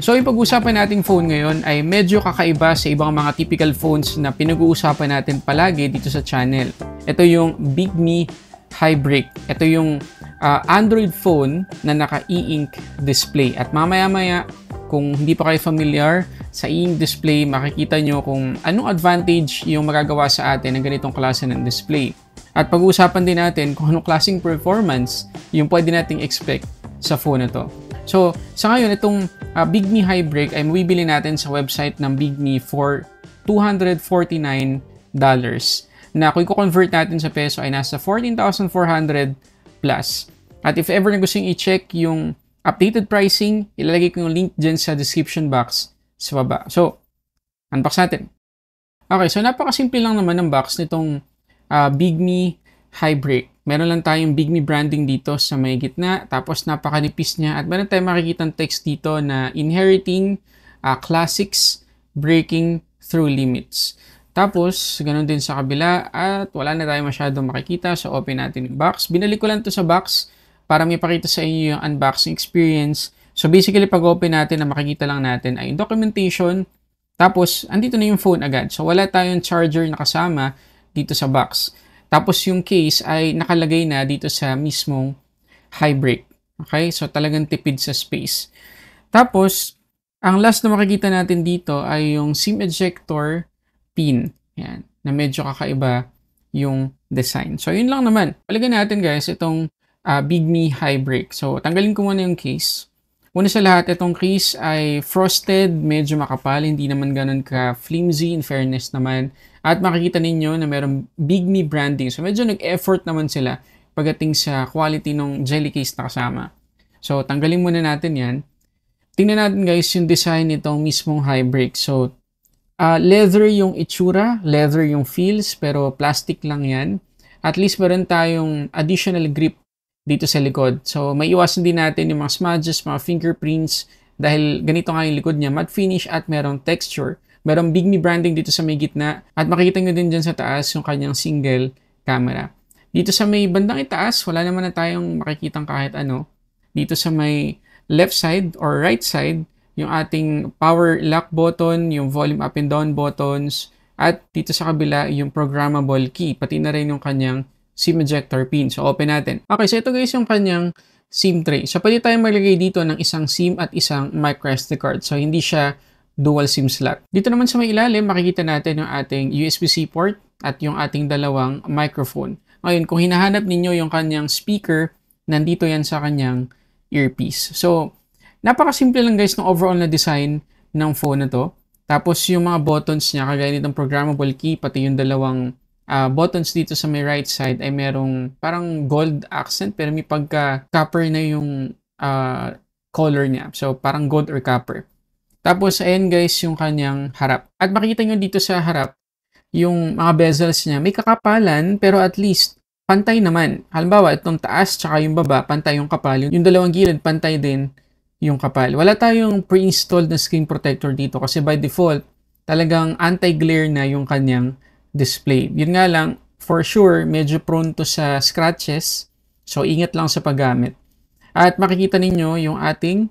So yung pag-uusapan nating phone ngayon ay medyo kakaiba sa ibang mga typical phones na pinag-uusapan natin palagi dito sa channel. Ito yung BigMe Hybrid. Ito yung Android phone na naka e-ink display. At mamaya-maya, kung hindi pa kayo familiar sa e-ink display, makikita nyo kung anong advantage yung magagawa sa atin ng ganitong klase ng display. At pag-uusapan din natin kung anong klaseng performance yung pwede nating expect sa phone na to. So, sa ngayon, itong BigMe Hybrid ay mabibili natin sa website ng BigMe for $249 na kung i-convert natin sa peso ay nasa 14,400 plus. At if ever na gusto nyo i-check yung updated pricing, ilalagay ko yung link dyan sa description box sa baba. So, unbox natin. Okay, so napakasimple lang naman ng box nitong BigMe Hybrid. Meron lang tayong BigMe branding dito sa may gitna, tapos napakanipis niya at meron tayong makikita text dito na inheriting classics, breaking through limits. Tapos, ganun din sa kabila at wala na tayong masyadong makikita, so open natin yung box. Binalik ko lang to sa box para may pakita sa inyo yung unboxing experience. So basically, pag open natin, na makikita lang natin ay yung documentation, tapos andito na yung phone agad. So wala tayong charger na kasama dito sa box. Tapos yung case ay nakalagay na dito sa mismong Hybrid. Okay? So talagang tipid sa space. Tapos, ang last na makikita natin dito ay yung SIM ejector pin. Yan. Na medyo kakaiba yung design. So yun lang naman. Palagyan natin guys itong BigMe Hybrid. So tanggalin ko muna yung case. Una sa lahat, itong case ay frosted, medyo makapal, hindi naman ganun ka-flimsy in fairness naman. At makikita ninyo na mayroong BigMe branding. So medyo nag-effort naman sila pagdating sa quality ng jelly case na kasama. So tanggalin muna natin yan. Tingnan natin guys yung design nitong mismong Hybrid. So leather yung itsura, leather yung feels, pero plastic lang yan. At least meron tayong additional grip dito sa likod. So, may iwasan din natin yung mga smudges, mga fingerprints, dahil ganito nga yung likod niya, matte finish at merong texture. Merong BigMe branding dito sa may gitna at makikita nyo din dyan sa taas yung kanyang single camera. Dito sa may bandang itaas, wala naman na tayong makikitang kahit ano. Dito sa may left side or right side, yung ating power lock button, yung volume up and down buttons, at dito sa kabila, yung programmable key, pati na rin yung kanyang SIM ejector pin. So, open natin. Okay, so ito guys yung kanyang SIM tray. So, pwede tayong maglagay dito ng isang SIM at isang microSD card. So, hindi siya dual SIM slot. Dito naman sa may ilalim, makikita natin yung ating USB-C port at yung ating dalawang microphone. Ngayon, kung hinahanap ninyo yung kanyang speaker, nandito yan sa kanyang earpiece. So, napakasimple lang guys ng overall na design ng phone na to. Tapos, yung mga buttons niya, kagaya nitong programmable key, pati yung dalawang buttons dito sa may right side ay merong parang gold accent pero may pagka copper na yung color niya. So parang gold or copper. Tapos ayan guys yung kanyang harap. At makita nyo dito sa harap yung mga bezels niya. May kakapalan pero at least pantay naman. Halimbawa itong taas tsaka yung baba pantay yung kapal. Yung dalawang gilid pantay din yung kapal. Wala tayong pre-installed na screen protector dito kasi by default talagang anti-glare na yung kanyang display. Yun nga lang, for sure, medyo prone to sa scratches. So, ingat lang sa paggamit. At makikita ninyo yung ating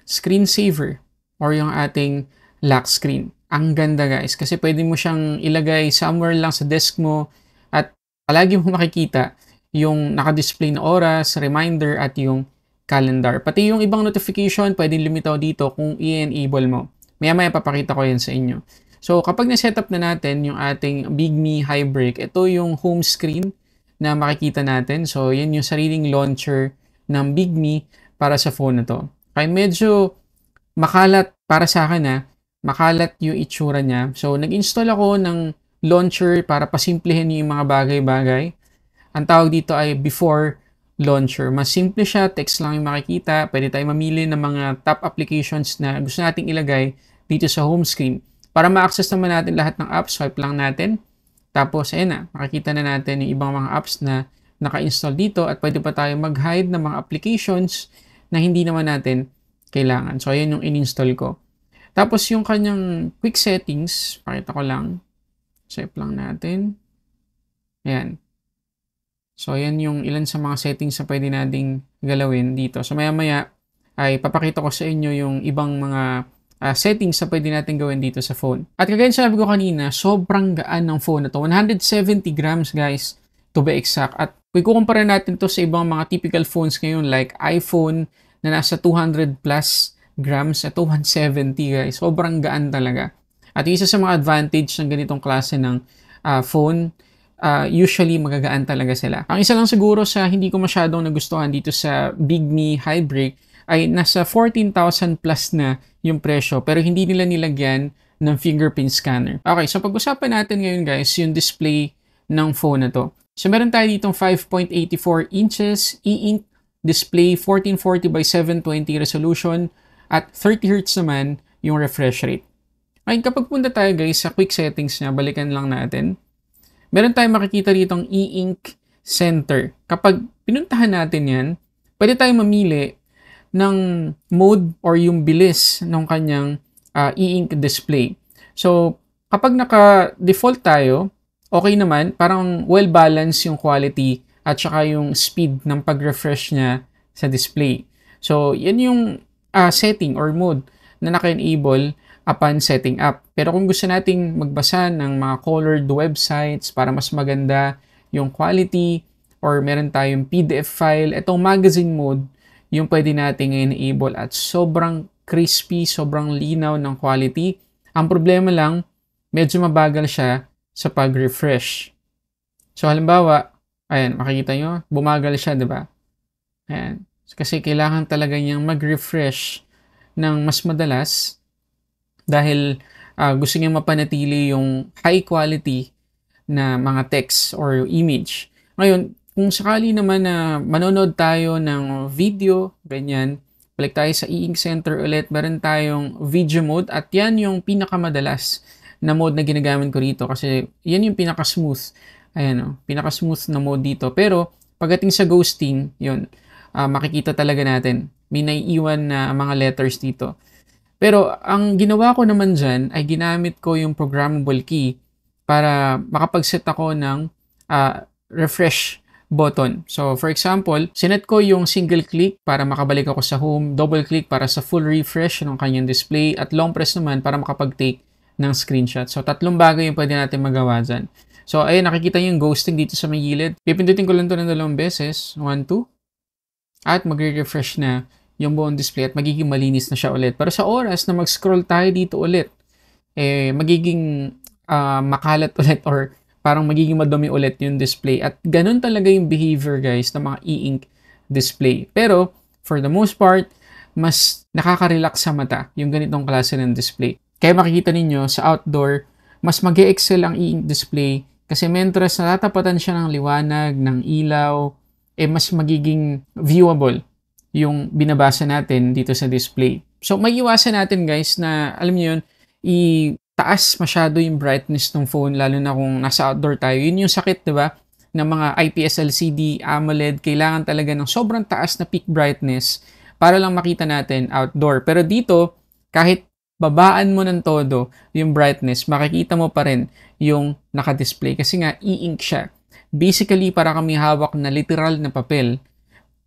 screensaver or yung ating lock screen. Ang ganda guys, kasi pwede mo siyang ilagay somewhere lang sa desk mo at palagi mo makikita yung nakadisplay na oras, reminder at yung calendar. Pati yung ibang notification, pwedeng lumitaw dito kung i-enable mo. Maya-maya papakita ko yan sa inyo. So, kapag na-setup na natin yung ating BigMe Hybrid, ito yung home screen na makikita natin. So, yan yung sariling launcher ng BigMe para sa phone na to. Kaya medyo makalat para sa akin makalat yung itsura niya. So, nag-install ako ng launcher para pasimplihin yung mga bagay-bagay. Ang tawag dito ay before launcher. Mas simple siya, text lang yung makikita. Pwede tayo mamili ng mga top applications na gusto nating ilagay dito sa home screen. Para ma-access naman natin lahat ng apps, swipe lang natin. Tapos, ayan na, makikita na natin yung ibang mga apps na naka-install dito at pwede pa tayo mag-hide ng mga applications na hindi naman natin kailangan. So, ayan yung in-install ko. Tapos, yung kanyang quick settings, pakita ko lang. Swipe lang natin. Ayan. So, ayan yung ilan sa mga settings na pwede nating galawin dito. So, maya-maya, ay papakita ko sa inyo yung ibang mga settings na pwede natin gawin dito sa phone. At kagaya sabi ko kanina, sobrang gaan ng phone na to. 170 grams guys, to be exact. At kung kukumpara natin to sa ibang mga typical phones ngayon like iPhone na nasa 200 plus grams, ito 170 guys. Sobrang gaan talaga. At isa sa mga advantage ng ganitong klase ng phone, usually magagaan talaga sila. Ang isa lang siguro sa hindi ko masyadong nagustuhan dito sa Bigme Hybrid ay nasa 14,000 plus na yung presyo pero hindi nila nilagyan ng fingerprint scanner. Okay, so pag-usapan natin ngayon guys yung display ng phone na to. So meron tayo ditong 5.84 inches e-ink display, 1440 by 720 resolution at 30 Hz naman yung refresh rate. Ngayon, kapag punta tayo guys sa quick settings niya, balikan lang natin. Meron tayong makikita ditong e-ink center. Kapag pinuntahan natin yan, pwede tayong mamili ng mode or yung bilis ng kanyang e-ink display. So, kapag naka-default tayo, okay naman, parang well-balanced yung quality at saka yung speed ng pag-refresh niya sa display. So, yan yung setting or mode na naka-enable upon setting up. Pero kung gusto nating magbasa ng mga colored websites para mas maganda yung quality or meron tayong PDF file, itong magazine mode, yung pwede nating enable at sobrang crispy, sobrang linaw ng quality. Ang problema lang, medyo mabagal siya sa pag-refresh. So halimbawa, ayan, makikita nyo, bumagal siya, di ba? Ayan. Kasi kailangan talaga niyang mag-refresh ng mas madalas dahil gusto niya mapanatili yung high quality na mga text or image. Ngayon, kung sakali naman na manonood tayo ng video, ganyan, balik tayo sa e-ink center ulit, meron tayong video mode at yan yung pinakamadalas na mode na ginagamit ko rito kasi yan yung pinaka-smooth. Ayan, pinaka-smooth na mode dito. Pero pagdating sa ghosting, yun, makikita talaga natin. May naiiwan na mga letters dito. Pero ang ginawa ko naman dyan ay ginamit ko yung programmable key para makapag-set ako ng refresh button. So for example, sinet ko yung single click para makabalik ako sa home, double click para sa full refresh ng kanyang display, at long press naman para makapag-take ng screenshot. So tatlong bagay yung pwede natin magawa dyan. So ayun, nakikita yung ghosting dito sa may gilid. Pipindutin ko lang ito ng 2 beses. 1, 2. At magre-refresh na yung buong display at magiging malinis na siya ulit. Pero sa oras na mag-scroll tayo dito ulit, magiging makalat ulit or parang magiging madumi ulit yung display. At ganun talaga yung behavior guys ng mga e-ink display. Pero for the most part, mas nakaka-relax sa mata yung ganitong klase ng display. Kaya makikita ninyo sa outdoor, mas mag-e-excel ang e-ink display kasi mentras natatapatan siya ng liwanag, ng ilaw, mas magiging viewable yung binabasa natin dito sa display. So, may iwasan natin guys na, alam niyo yun, itaas masyado yung brightness ng phone, lalo na kung nasa outdoor tayo. Yun yung sakit, di ba? Ng mga IPS LCD, AMOLED, kailangan talaga ng sobrang taas na peak brightness para lang makita natin outdoor. Pero dito, kahit babaan mo ng todo yung brightness, makikita mo pa rin yung naka-display kasi nga e-ink siya. Basically, para kami hawak na literal na papel,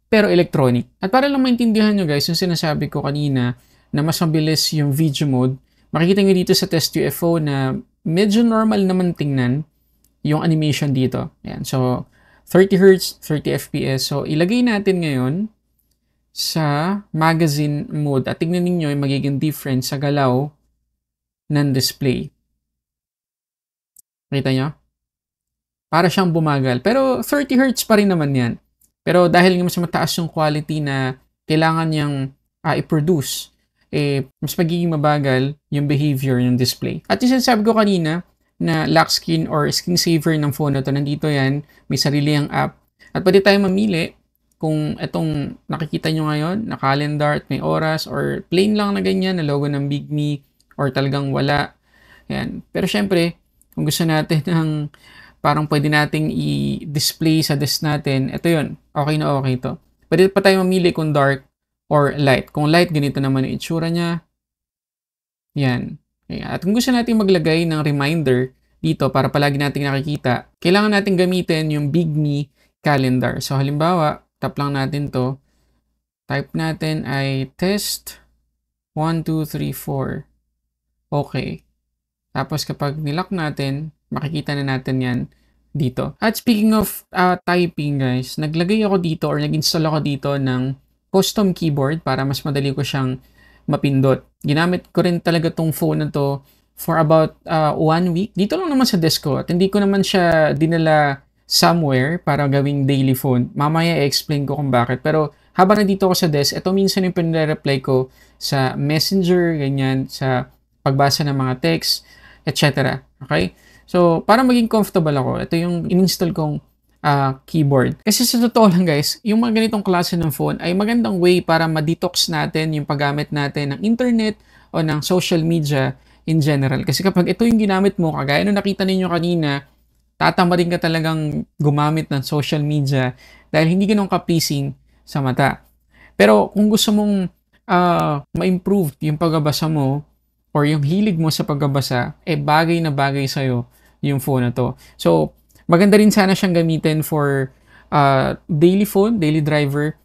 pero electronic. At para lang maintindihan nyo guys, yung sinasabi ko kanina na mas mabilis yung video mode, makikita nyo dito sa Test UFO na medyo normal naman tingnan yung animation dito. Ayan. So, 30 Hz, 30 FPS. So, ilagay natin ngayon sa magazine mode at tingnan niyo yung magiging difference sa galaw ng display. Kita nyo? Para siyang bumagal. Pero 30 Hz pa rin naman yan. Pero dahil nga mas mataas yung quality na kailangan niyang i-produce, mas magiging mabagal yung behavior ng display. At yung sinasabi ko kanina na lock screen or screensaver ng phone na to, nandito yan, may sarili yung app. At pwede tayong mamili kung itong nakikita nyo ngayon, na calendar at may oras, or plain lang na ganyan, na logo ng Bigme, or talagang wala. Yan. Pero syempre, kung gusto natin ng parang pwede nating i-display sa desk natin, ito yun. Okay na okay to. Pwede pa tayo mamili kung dark or light. Kung light, ganito naman yung itsura niya. Yan. Okay. At kung gusto natin maglagay ng reminder dito para palagi nating nakikita, kailangan natin gamitin yung Bigme calendar. So halimbawa, tap lang natin to. Type natin ay test 1, 2, 3, 4. Okay. Tapos kapag nilock natin, makikita na natin yan dito. At speaking of typing guys, naglagay ako dito or nag-install ako dito ng custom keyboard para mas madali ko siyang mapindot. Ginamit ko rin talaga tong phone na to for about 1 week. Dito lang naman sa desk ko at hindi ko naman siya dinala somewhere para gawing daily phone. Mamaya i-explain ko kung bakit. Pero habang nandito ako sa desk, ito minsan yung pinire-reply ko sa messenger, ganyan, sa pagbasa ng mga text, etc. Okay? So, para maging comfortable ako, ito yung in-install kong keyboard. Kasi sa totoo lang guys, yung mga ganitong klase ng phone ay magandang way para ma-detox natin yung paggamit natin ng internet o ng social media in general. Kasi kapag ito yung ginamit mo, kagaya nung nakita ninyo kanina, tatama rin ka talagang gumamit ng social media dahil hindi ganun ka-pleasing sa mata. Pero kung gusto mong ma-improve yung pagbabasa mo or yung hilig mo sa pagbabasa, bagay na bagay sa'yo yung phone na to. So, maganda rin sana siyang gamitin for daily phone, daily driver.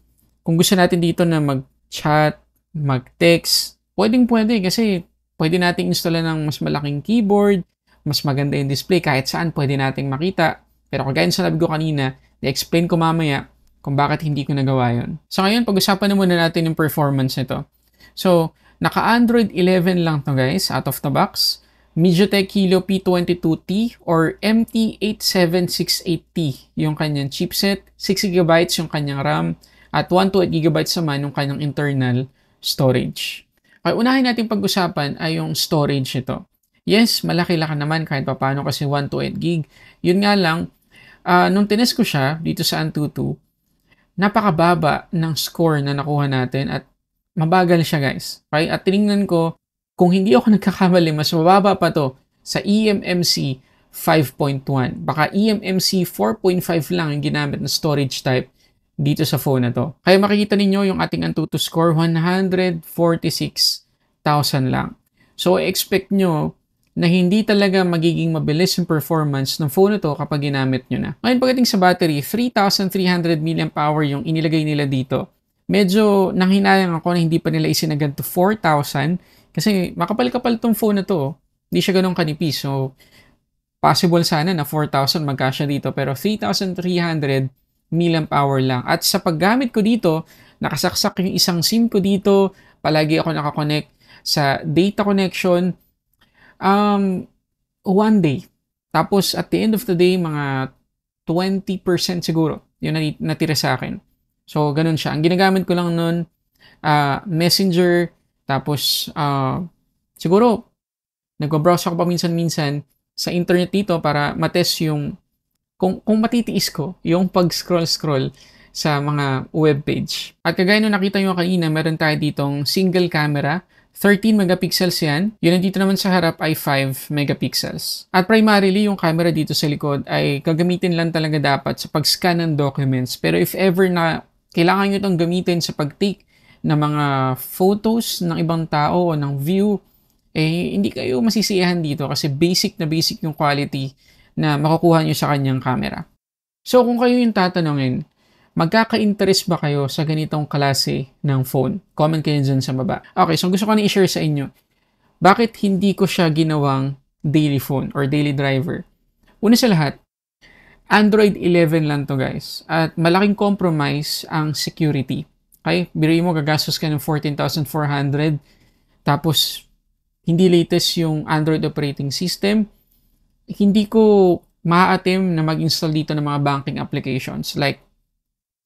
Kung gusto natin dito na mag-chat, mag-text, pwedeng-pwede kasi pwede nating installan ng mas malaking keyboard, mas maganda yung display, kahit saan pwede nating makita. Pero kagaya sa sabi ko kanina, i-explain ko mamaya kung bakit hindi ko nagawa yun. So ngayon, pag-usapan na muna natin yung performance nito. So, naka-Android 11 lang to guys, out of the box. MediaTek Helio P22T or MT8768T yung kanyang chipset, 6GB yung kanyang RAM, at 128GB naman yung kanyang internal storage. Okay, unahin natin pag-usapan ay yung storage nito. Yes, malaki-laki naman kahit papaano kasi 128GB. Yun nga lang, nung tinest ko siya dito sa Antutu, napakababa ng score na nakuha natin at mabagal siya guys. Okay? At tinignan ko, kung hindi ako nagkakamali, mas mababa pa to sa eMMC 5.1. Baka eMMC 4.5 lang yung ginamit na storage type dito sa phone na to. Kaya makikita ninyo yung ating Antutu score, 146,000 lang. So, expect nyo na hindi talaga magiging mabilis yung performance ng phone na to kapag ginamit nyo na. Ngayon, pagdating sa battery, 3,300 mAh yung inilagay nila dito. Medyo nanghinayang ako na hindi pa nila isinagad to 4,000 kasi makapal-kapal tong phone na to. Hindi siya ganun kanipis. So, possible sana na 4,000 magkasya dito pero 3,300 mAh lang. At sa paggamit ko dito, nakasaksak yung isang SIM ko dito. Palagi ako nakakonect sa data connection. 1 day. Tapos at the end of the day, mga 20% siguro yung natira sa akin. So, ganun siya. Ang ginagamit ko lang nun, Messenger, tapos siguro, nag-browse ako pa minsan-minsan sa internet dito para matest yung, kung matitiis ko, yung pag-scroll-scroll sa mga webpage. At kagaya nung nakita nyo kanina, meron tayo ditong single camera, 13 megapixels yan. Yun dito naman sa harap ay 5 megapixels. At primarily, yung camera dito sa likod ay gagamitin lang talaga dapat sa pag-scan ng documents. Pero if ever na kailangan nyo itong gamitin sa pag-take ng mga photos ng ibang tao o ng view, hindi kayo masisiyahan dito kasi basic na basic yung quality na makukuha nyo sa kanyang camera. So kung kayo yung tatanungin, magkaka-interest ba kayo sa ganitong klase ng phone? Comment kayo dyan sa baba. Okay, so gusto ko na i-share sa inyo. Bakit hindi ko siya ginawang daily phone or daily driver? Una sa lahat, Android 11 lang to guys. At malaking compromise ang security. Okay? Biruin mo, gagastos ka ng 14,400. Tapos, hindi latest yung Android operating system. Hindi ko ma-attempt na mag-install dito ng mga banking applications like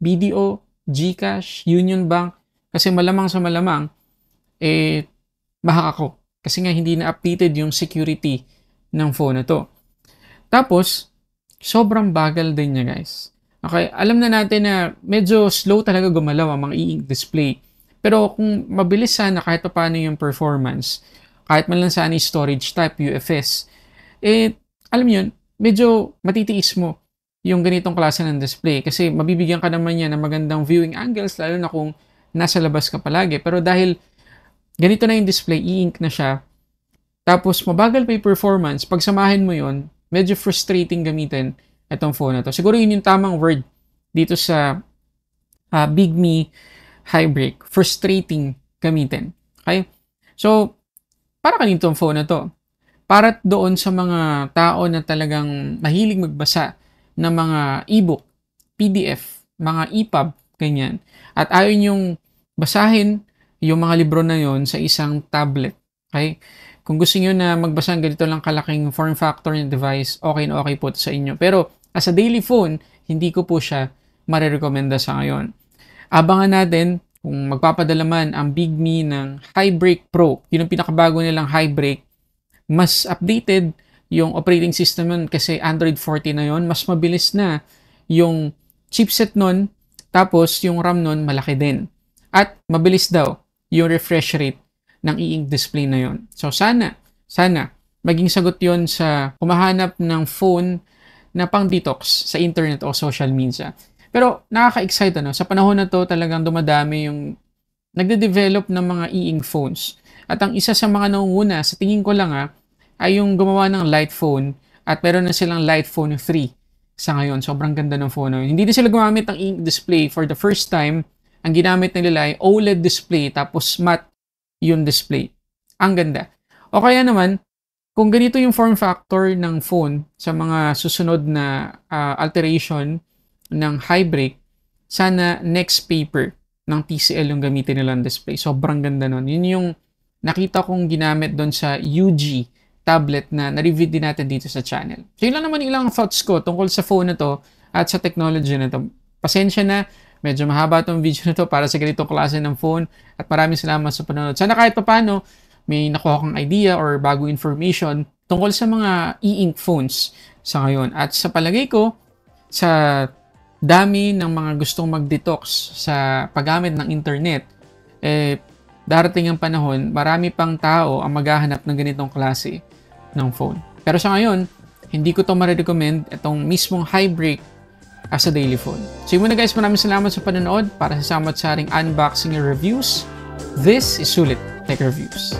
BDO, GCash, Union Bank, kasi malamang sa malamang, mahak ako. Kasi nga hindi na updated yung security ng phone na to. Tapos, sobrang bagal din niya guys. Okay, alam na natin na medyo slow talaga gumalaw ang mga e-ink display. Pero kung mabilis sana kahit pa paano yung performance, kahit man lang sana yung storage type, UFS, alam mo yun, medyo matitiis mo yung ganitong klase ng display kasi mabibigyan ka naman niya ng magandang viewing angles lalo na kung nasa labas ka palagi. Pero dahil ganito na yung display, e-ink na siya, tapos mabagal pa yung performance, pagsamahin mo yun, medyo frustrating gamitin itong phone na to. Siguro yun yung tamang word dito sa Bigme high break. Frustrating gamitin. Okay? So, para kanino itong phone na to? Para doon sa mga tao na talagang mahilig magbasa ng mga ebook, PDF, mga EPUB, ganyan. At ayaw nyong basahin yung mga libro na yon sa isang tablet. Okay? Kung gusto niyo na magbasa ng ganito lang kalaking form factor ng device, okay na okay po sa inyo. Pero as a daily phone, hindi ko po siya marirekomenda sa ngayon. Abangan natin kung magpapadala man ang BigMe ng Highbreak Pro. Yun ang pinakabago nilang Highbreak. Mas updated yung operating system nun kasi Android 14 na yon. Mas mabilis na yung chipset nun. Tapos yung RAM nun malaki din. At mabilis daw yung refresh rate ng e-ink display na yon. So sana maging sagot yon sa humahanap ng phone na pang detox sa internet o social media. Pero nakaka-excite sa panahon na to talagang dumadami yung nagde-develop ng mga e-ink phones. At ang isa sa mga nangunguna, sa tingin ko lang ay yung gumawa ng light phone at meron na silang light phone 3 sa ngayon. Sobrang ganda ng phone na yun. Hindi din sila gumamit ng e-ink display for the first time. Ang ginamit nila ay OLED display tapos matte yung display. Ang ganda. O kaya naman, kung ganito yung form factor ng phone sa mga susunod na alteration ng Highbreak, sana next paper ng TCL yung gamitin nilang display. Sobrang ganda nun. Yun yung nakita kong ginamit doon sa UG tablet na na-review din natin dito sa channel. So yun lang naman ilang thoughts ko tungkol sa phone na to at sa technology na to. Pasensya na, medyo mahaba itong video na to para sa ganitong klase ng phone at maraming salamat sa panonood. Sana kahit papano may nakuha kang idea or bagong information tungkol sa mga e-ink phones sa ngayon. At sa palagay ko, sa dami ng mga gustong mag-detox sa paggamit ng internet, darating ang panahon, marami pang tao ang maghahanap ng ganitong klase ng phone. Pero sa ngayon, hindi ko ito marirecommend itong mismong Highbreak as a daily phone. So yun muna guys, maraming salamat sa panonood para sa samot-saring unboxing and reviews. This is Sulit Tech Reviews.